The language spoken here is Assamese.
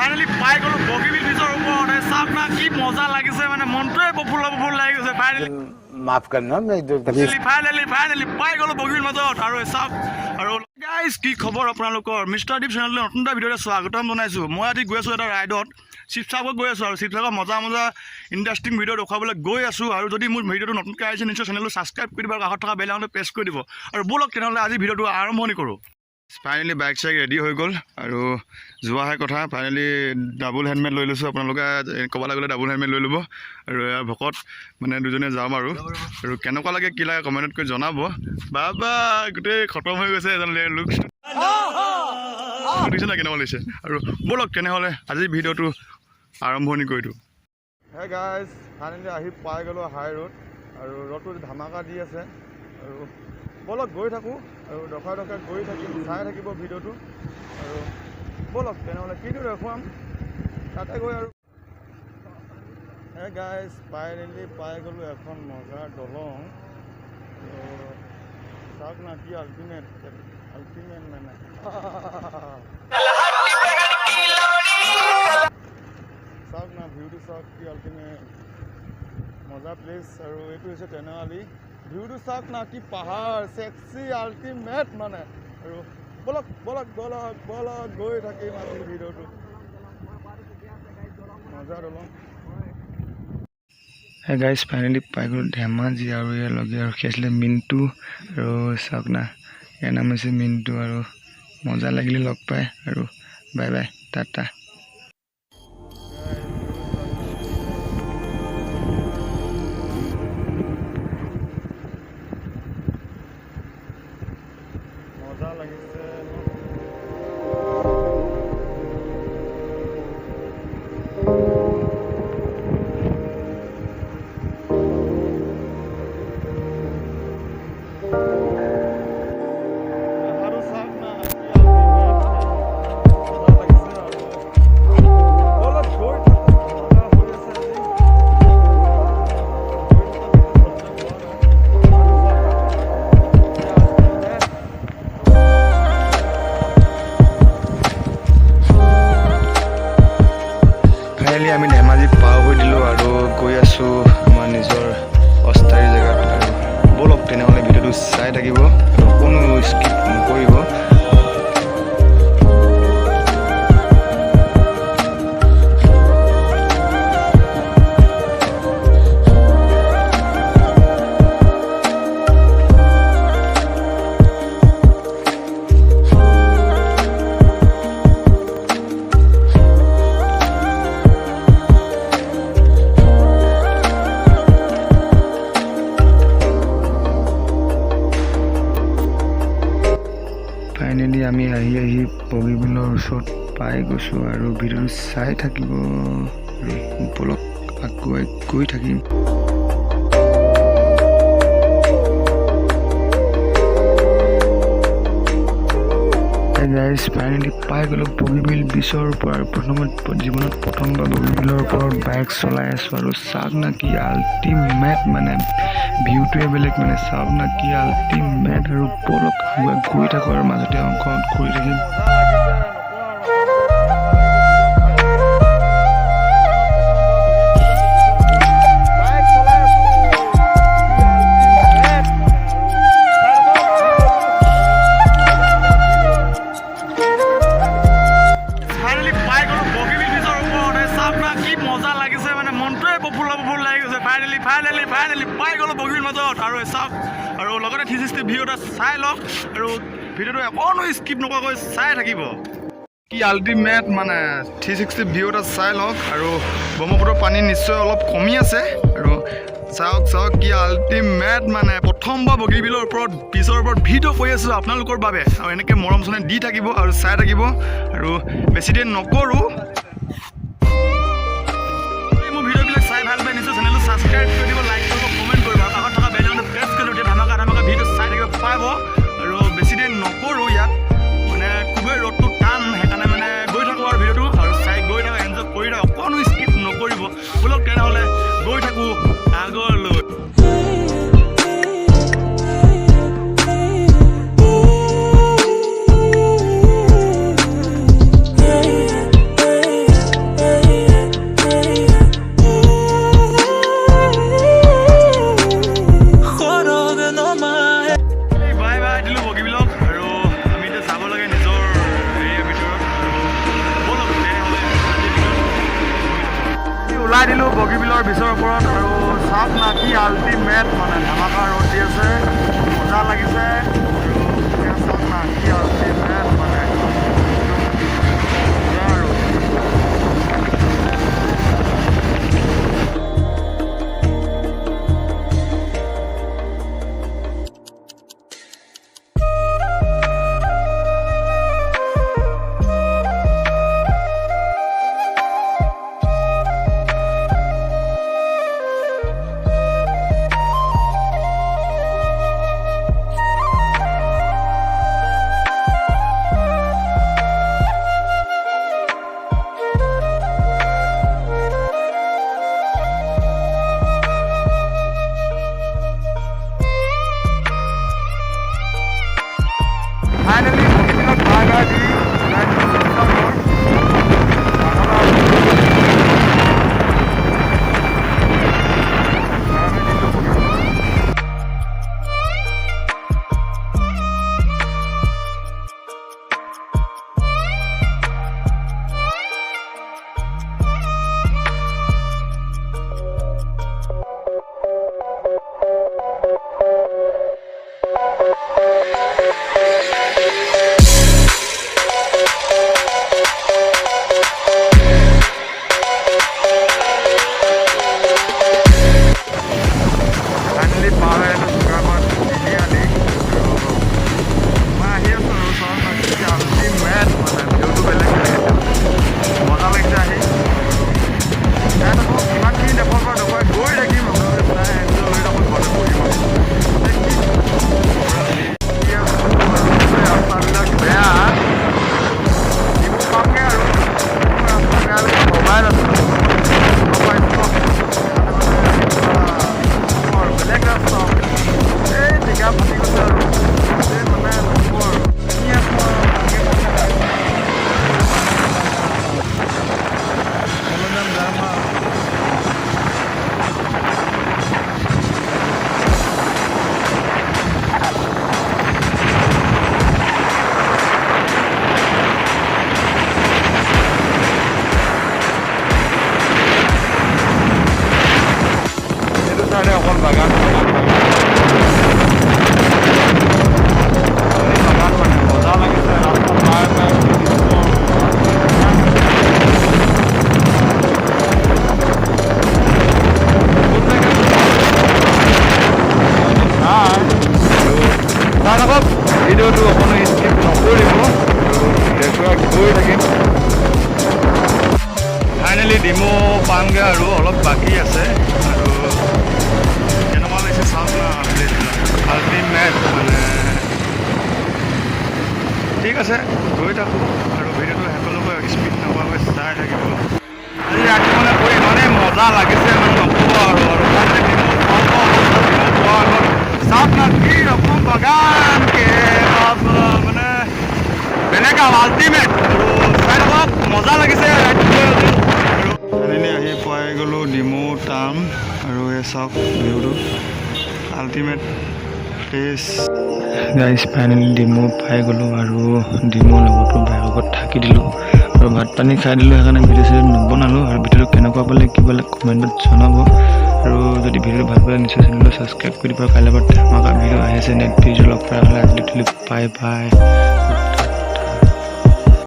ফাইনেলি পাই গ'লো বগীবিল ব্ৰিজৰ ওপৰত চাওক না কি মজা লাগিছে মানে মনটোৱে প্ৰফুল্ল লাগি গৈছে ফাইনেলি माफ करना मैं ফাইনেলি পাই গ'লো বগীবিল মাজত আৰু চাওক আৰু গাইজ কি খবৰ আপোনালোকৰ মিষ্টাৰ দীপ চেনেললৈ নতুন এটা ভিডিঅ'তে স্বাগতম জনাইছোঁ মই আজি গৈ আছোঁ এটা ৰাইডত শিৱসাগৰত গৈ আছোঁ আৰু শিৱসাগৰ মজা ইণ্টাৰেষ্টিং ভিডিঅ' দেখুৱাবলৈ গৈ আছোঁ আৰু যদি মোৰ ভিডিঅ'টো নতুনকৈ আহিছে নিশ্চয় চেনেলটো ছাবস্ক্ৰাইব কৰি দিব আৰু কাষত থকা বেল আইকনটো প্ৰেছ কৰি দিব আৰু ব'লক তেনেহ'লে আজি ভিডিঅ'টো আৰম্ভণি কৰোঁ ফাইনেলি বাইক চাইক ৰেডি হৈ গ'ল আৰু যোৱাহে কথা ফাইনেলি ডাবল হেলমেট লৈ লৈছোঁ আপোনালোকে ক'বলৈ গ'লে ডাবল হেলমেট লৈ ল'ব আৰু ইয়াৰ ভকত মানে দুজনে যাম আৰু কেনেকুৱা লাগে কি লাগে কমেণ্টত কৰি জনাব বাবা গোটেই খতম হৈ গৈছে এজন লুকছ দেখিছে না কেনেকুৱা লাগিছে আৰু ব'লক তেনেহ'লে আজি ভিডিঅ'টো আৰম্ভণি কৰি দিওঁ হে গাইজ ফাইনেলি আহি পাই গ'লোঁ হাই ৰোড আৰু ৰ'দটো ধামাকা দি আছে আৰু ব'লক গৈ থাকোঁ আৰু দফাই গৈ থাকিম চাই থাকিব ভিডিঅ'টো আৰু ব'লক তেনেহ'লে কিনো দেখুৱাম তাতে গৈ আৰু হে গাইজ ফাইনেলি পাই গ'লোঁ এখন মজাৰ দলং চাওক না কি আল্টিমেট মানে চাওক না ভিউটো চাওক কি আল্টিমেট মজা প্লেচ আৰু এইটো হৈছে তেনেৱালি ভিউটো চাওক না কি পাহাৰ চেক্সি আল্টিমেট মানে আৰু ব'লক গৈ থাকিম আজি ভিডিঅ'টো মজা দলং হে গাইজ ফাইনেলি পাই গ'লোঁ ধেমাজি আৰু ইয়াৰ লগে আৰু কি আছিলে মিণ্টু আৰু চাওক না ইয়াৰ নাম হৈছে মিণ্টু আৰু মজা লাগিলে লগ পাই আৰু বাই বাই টাটা মজা লাগিছে আমি ধেমাজি পাৰ হৈ দিলোঁ আৰু গৈ আছোঁ আমাৰ নিজৰ অস্থায়ী জেগাত আৰু ব'লক তেনেহ'লে ভিডিঅ'টো চাই থাকিব আৰু কোনো স্কিপ নকৰিব ফাইনেলি আমি আহি বগীবিলৰ ওচৰত পাই গৈছোঁ আৰু ভিডিঅ'টো চাই থাকিব আৰু ব'লক আগুৱাই গৈ থাকিম গাইজ ফাইনেলি পাই গ'লোঁ বগীবিল ব্ৰিজৰ ওপৰত জীৱনত প্ৰথমবাৰ বগীবিলৰ ওপৰত বাইক চলাই আছোঁ আৰু চাওক না কি আল্টিমেট মানে ভিউটোৱে বেলেগ মানে চাওক না কি আল্টিমেট আৰু ব'লক আগুৱাই গৈ থাকোঁ আৰু মাজতে অংশত ঘূৰি থাকিম মজা লাগিছে মানে মনটোৱে প্ৰফুল্ল লাগি গৈছে ফাইনেলি পাই গ'লোঁ বগীবিল মাজত আৰু চাওক আৰু লগতে 360 ভিউ এটা চাই লওক আৰু ভিডিঅ'টো অকণো স্কিপ নকৰাকৈ চাই থাকিব কি আল্টিমেট মানে 360 ভিউ এটা চাই লওক আৰু ব্ৰহ্মপুত্ৰৰ পানী নিশ্চয় অলপ কমি আছে আৰু চাওক কি আল্টিমেট মানে প্ৰথমবাৰ বগীবিলৰ ওপৰত ব্ৰিজৰ ওপৰত ভিডিঅ' কৰি আছোঁ আপোনালোকৰ বাবে আৰু এনেকৈ মৰম চনে দি থাকিব আৰু চাই থাকিব আৰু বেছি দেৰি নকৰোঁ চাই ভাল পাই নিশ্চয় চেনেলটো ছাবস্ক্ৰাইব কৰি দিব লাইক কৰিব কমেণ্ট কৰিব আৰু কাষত থকা বেল আইকনটো প্ৰেছ কৰি দিব ধামাকা ভিডিঅ' চাই থাকিব পাব আৰু বেছি দেৰি নকৰোঁ ইয়াত মানে খুবেই ৰ'দটো টান সেইকাৰণে মানে গৈ থাকোঁ আৰু ভিডিঅ'টো আৰু চাই গৈ থাকোঁ এনজয় কৰি থাকোঁ অকণো স্কিপ নকৰিব ব'লক তেনেহ'লে গৈ থাকোঁ আগলৈ উঠাই দিলোঁ বগীবিলৰ ব্ৰিজৰ ওপৰত আৰু চাওক না কি আল্টিমেট মানে ধামাকা ৰ'দ দি আছে মজা লাগিছে আৰু চাওক না কি আল্টিমেট মানে ভিডিঅ'টো অকণো স্কিপ নকৰিব দেখুৱাই গৈ থাকিম ফাইনেলি ডিমৌ পামগৈ আৰু অলপ বাকী আছে আৰু কেনেকুৱা লাগিছে চাওক না আল্টিমেট মানে ঠিক আছে গৈ থাকোঁ আৰু ভিডিঅ'টো সকলোকে স্পীড নোপোৱাকৈ চাই থাকিব আজি ৰাতি মানে গৈ ইমানেই মজা লাগিছে মানে নক'ব আৰু চাওক না কি ৰকম বাগান মানে বেলেগ আল্টিমেট আৰু চাই থাকক মজা লাগিছে ফাইনেলি আহি পাই গ'লোঁ ডিমৌ টাউন আৰু এই চাওক ভিউটো আল্টিমেট প্লেচ গাইজ ফাইনেলি ডিমৌ পাই গ'লোঁ আৰু ডিমৌৰ লগতো বেগত থাকি দিলোঁ আৰু ভাত পানী খাই দিলোঁ সেইকাৰণে ভিডিঅ' চিডিঅ' নবনালোঁ আৰু ভিডিঅ'টো কেনেকুৱা পালে কি পালে কমেণ্টত জনাব আৰু যদি ভিডিঅ'টো ভাল পালে নিশ্চয় চেনেলটো ছাবস্ক্ৰাইব কৰি দিব কাইলৈ ধমাকা ভিডিঅ' আহি আছে নেক্সট ভিডিঅ' লগ কৰা হ'লে আজিলৈ বাই বাই